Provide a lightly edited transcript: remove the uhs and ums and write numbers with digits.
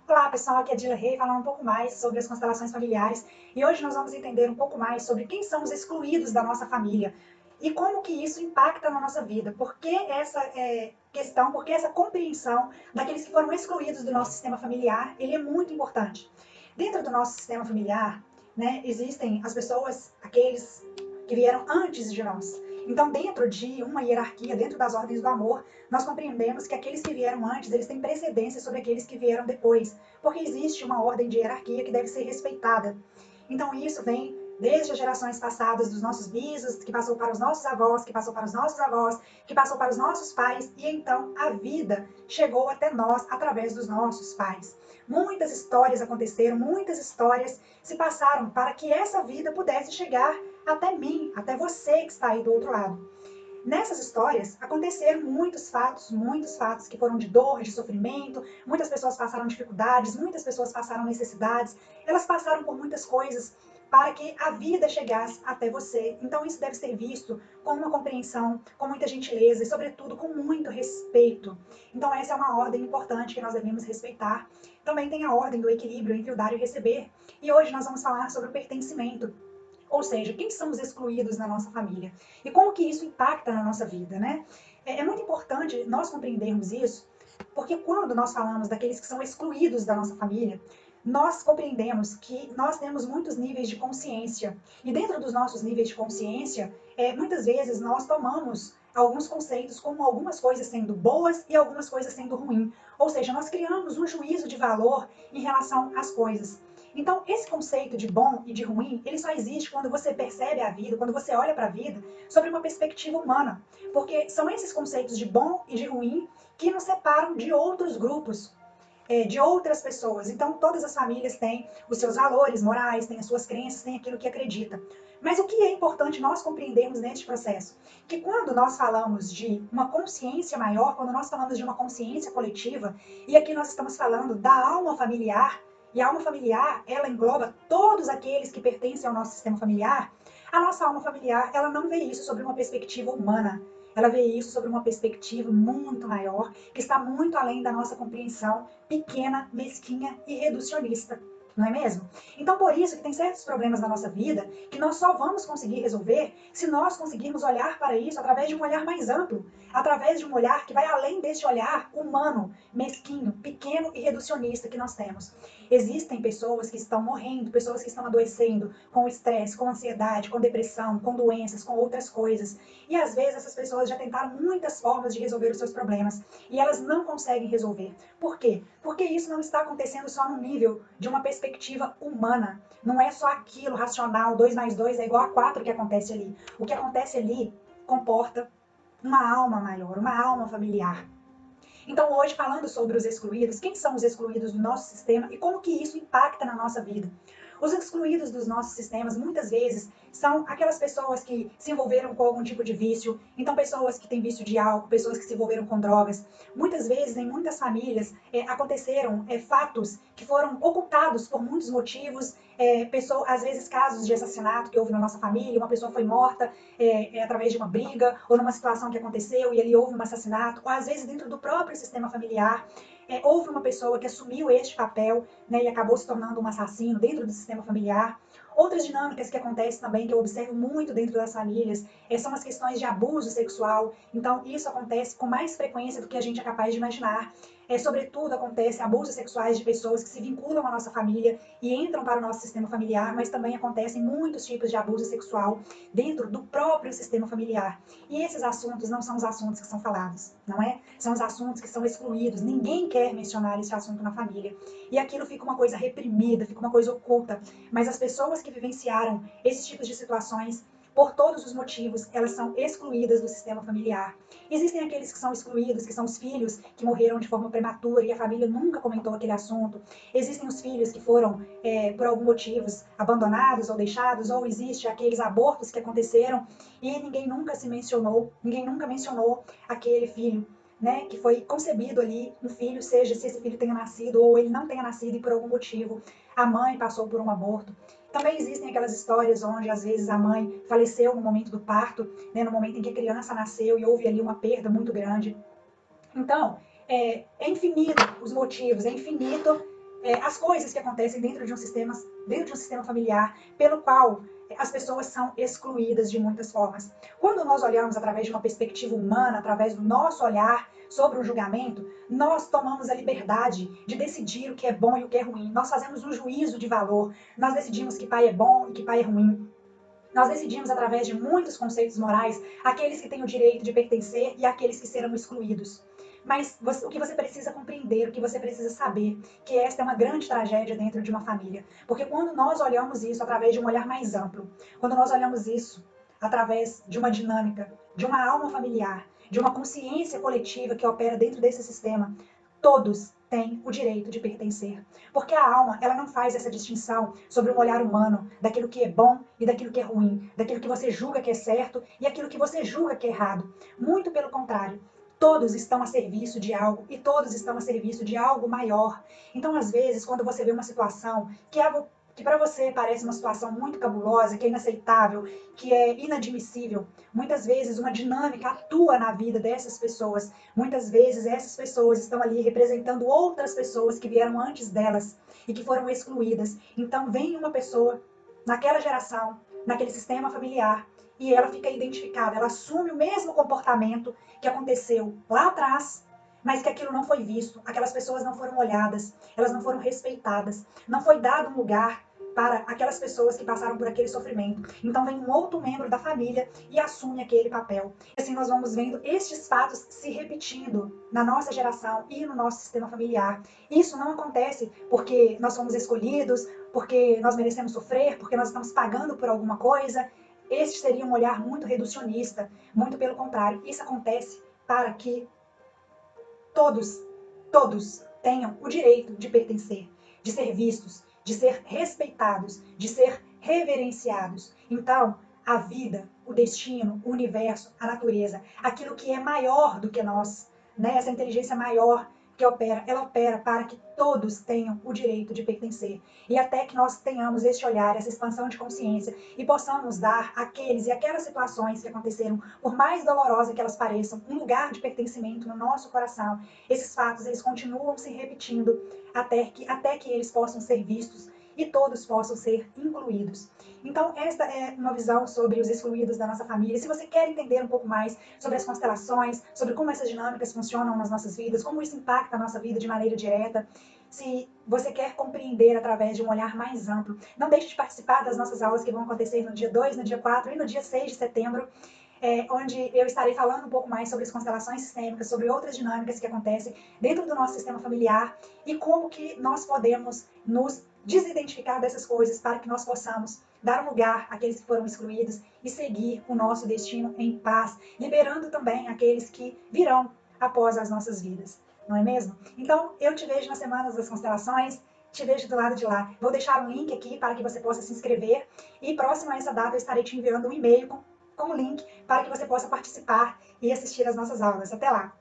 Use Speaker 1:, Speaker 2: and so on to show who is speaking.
Speaker 1: Olá pessoal, aqui é a Dila Rey falando um pouco mais sobre as constelações familiares e hoje nós vamos entender um pouco mais sobre quem são os excluídos da nossa família e como que isso impacta na nossa vida, por que essa questão, por que essa compreensão daqueles que foram excluídos do nosso sistema familiar, ele é muito importante. Dentro do nosso sistema familiar, né, existem as pessoas, aqueles que vieram antes de nós. Então, dentro de uma hierarquia, dentro das ordens do amor, nós compreendemos que aqueles que vieram antes, eles têm precedência sobre aqueles que vieram depois, porque existe uma ordem de hierarquia que deve ser respeitada. Então, isso vem desde as gerações passadas dos nossos bisos, que passou para os nossos avós, que passou para os nossos avós, que passou para os nossos pais, e então a vida chegou até nós através dos nossos pais. Muitas histórias aconteceram, muitas histórias se passaram para que essa vida pudesse chegar até mim, até você que está aí do outro lado. Nessas histórias aconteceram muitos fatos que foram de dor, de sofrimento, muitas pessoas passaram dificuldades, muitas pessoas passaram necessidades, elas passaram por muitas coisas para que a vida chegasse até você. Então isso deve ser visto com uma compreensão, com muita gentileza e sobretudo com muito respeito. Então essa é uma ordem importante que nós devemos respeitar. Também tem a ordem do equilíbrio entre o dar e o receber. E hoje nós vamos falar sobre o pertencimento. Ou seja, quem são os excluídos na nossa família? E como que isso impacta na nossa vida, né? É muito importante nós compreendermos isso, porque quando nós falamos daqueles que são excluídos da nossa família, nós compreendemos que nós temos muitos níveis de consciência. E dentro dos nossos níveis de consciência, muitas vezes nós tomamos alguns conceitos como algumas coisas sendo boas e algumas coisas sendo ruins. Ou seja, nós criamos um juízo de valor em relação às coisas. Então, esse conceito de bom e de ruim, ele só existe quando você percebe a vida, quando você olha para a vida sobre uma perspectiva humana. Porque são esses conceitos de bom e de ruim que nos separam de outros grupos, de outras pessoas. Então, todas as famílias têm os seus valores morais, têm as suas crenças, têm aquilo que acredita. Mas o que é importante nós compreendermos neste processo? Que quando nós falamos de uma consciência maior, quando nós falamos de uma consciência coletiva, e aqui nós estamos falando da alma familiar, e a alma familiar, ela engloba todos aqueles que pertencem ao nosso sistema familiar, a nossa alma familiar, ela não vê isso sobre uma perspectiva humana, ela vê isso sobre uma perspectiva muito maior, que está muito além da nossa compreensão pequena, mesquinha e reducionista. Não é mesmo? Então, por isso que tem certos problemas na nossa vida que nós só vamos conseguir resolver se nós conseguirmos olhar para isso através de um olhar mais amplo, através de um olhar que vai além deste olhar humano, mesquinho, pequeno e reducionista que nós temos. Existem pessoas que estão morrendo, pessoas que estão adoecendo com estresse, com ansiedade, com depressão, com doenças, com outras coisas. E às vezes essas pessoas já tentaram muitas formas de resolver os seus problemas e elas não conseguem resolver. Por quê? Porque isso não está acontecendo só no nível de uma perspectiva humana. Não é só aquilo racional, 2 mais 2 é igual a 4 que acontece ali. O que acontece ali comporta uma alma maior, uma alma familiar. Então hoje, falando sobre os excluídos, quem são os excluídos do nosso sistema e como que isso impacta na nossa vida? Os excluídos dos nossos sistemas, muitas vezes, são aquelas pessoas que se envolveram com algum tipo de vício, então pessoas que têm vício de álcool, pessoas que se envolveram com drogas. Muitas vezes, em muitas famílias, aconteceram fatos que foram ocultados por muitos motivos, às vezes casos de assassinato que houve na nossa família, uma pessoa foi morta através de uma briga, ou numa situação que aconteceu e ali houve um assassinato, ou às vezes dentro do próprio sistema familiar, houve uma pessoa que assumiu este papel, né, e acabou se tornando um assassino dentro do sistema familiar. Outras dinâmicas que acontecem também, que eu observo muito dentro das famílias, são as questões de abuso sexual. Então, isso acontece com mais frequência do que a gente é capaz de imaginar. Sobretudo, acontece abusos sexuais de pessoas que se vinculam à nossa família e entram para o nosso sistema familiar, mas também acontecem muitos tipos de abuso sexual dentro do próprio sistema familiar. E esses assuntos não são os assuntos que são falados, não é? São os assuntos que são excluídos. Ninguém quer mencionar esse assunto na família. E aquilo fica uma coisa reprimida, fica uma coisa oculta. Mas as pessoas que vivenciaram esses tipos de situações, por todos os motivos, elas são excluídas do sistema familiar. Existem aqueles que são excluídos, que são os filhos que morreram de forma prematura e a família nunca comentou aquele assunto. Existem os filhos que foram, por algum motivos, abandonados ou deixados, ou existe aqueles abortos que aconteceram e ninguém nunca mencionou aquele filho, né, que foi concebido ali, um filho, seja se esse filho tenha nascido ou ele não tenha nascido e por algum motivo a mãe passou por um aborto. Também existem aquelas histórias onde às vezes a mãe faleceu no momento do parto, né, no momento em que a criança nasceu e houve ali uma perda muito grande. Então, é infinito os motivos, é infinito as coisas que acontecem dentro de um sistema familiar, pelo qual as pessoas são excluídas de muitas formas. Quando nós olhamos através de uma perspectiva humana, através do nosso olhar sobre o julgamento, nós tomamos a liberdade de decidir o que é bom e o que é ruim. Nós fazemos um juízo de valor, nós decidimos que pai é bom e que pai é ruim. Nós decidimos através de muitos conceitos morais aqueles que têm o direito de pertencer e aqueles que serão excluídos. Mas o que você precisa compreender, o que você precisa saber, que esta é uma grande tragédia dentro de uma família. Porque quando nós olhamos isso através de um olhar mais amplo, quando nós olhamos isso através de uma dinâmica, de uma alma familiar, de uma consciência coletiva que opera dentro desse sistema, todos têm o direito de pertencer. Porque a alma, ela não faz essa distinção sobre um olhar humano, daquilo que é bom e daquilo que é ruim, daquilo que você julga que é certo e aquilo que você julga que é errado. Muito pelo contrário. Todos estão a serviço de algo e todos estão a serviço de algo maior. Então, às vezes, quando você vê uma situação que para você parece uma situação muito cabulosa, que é inaceitável, que é inadmissível, muitas vezes uma dinâmica atua na vida dessas pessoas. Muitas vezes essas pessoas estão ali representando outras pessoas que vieram antes delas e que foram excluídas. Então, vem uma pessoa naquela geração, naquele sistema familiar, e ela fica identificada, ela assume o mesmo comportamento que aconteceu lá atrás, mas que aquilo não foi visto, aquelas pessoas não foram olhadas, elas não foram respeitadas, não foi dado um lugar para aquelas pessoas que passaram por aquele sofrimento. Então vem um outro membro da família e assume aquele papel. E assim nós vamos vendo estes fatos se repetindo na nossa geração e no nosso sistema familiar. Isso não acontece porque nós somos escolhidos, porque nós merecemos sofrer, porque nós estamos pagando por alguma coisa. Este seria um olhar muito reducionista, muito pelo contrário. Isso acontece para que todos tenham o direito de pertencer, de ser vistos, de ser respeitados, de ser reverenciados. Então, a vida, o destino, o universo, a natureza, aquilo que é maior do que nós, né? Essa inteligência maior que opera, ela opera para que todos tenham o direito de pertencer. E até que nós tenhamos este olhar, essa expansão de consciência e possamos dar àqueles e aquelas situações que aconteceram, por mais dolorosas que elas pareçam, um lugar de pertencimento no nosso coração. Esses fatos, eles continuam se repetindo até que eles possam ser vistos e todos possam ser incluídos. Então, esta é uma visão sobre os excluídos da nossa família. Se você quer entender um pouco mais sobre as constelações, sobre como essas dinâmicas funcionam nas nossas vidas, como isso impacta a nossa vida de maneira direta, se você quer compreender através de um olhar mais amplo, não deixe de participar das nossas aulas que vão acontecer no dia 2, no dia 4 e no dia 6 de setembro, onde eu estarei falando um pouco mais sobre as constelações sistêmicas, sobre outras dinâmicas que acontecem dentro do nosso sistema familiar e como que nós podemos nos desidentificar dessas coisas para que nós possamos dar um lugar àqueles que foram excluídos e seguir o nosso destino em paz, liberando também aqueles que virão após as nossas vidas, não é mesmo? Então, eu te vejo nas Semanas das Constelações, te vejo do lado de lá. Vou deixar um link aqui para que você possa se inscrever e próximo a essa data eu estarei te enviando um e-mail com o link para que você possa participar e assistir às nossas aulas. Até lá!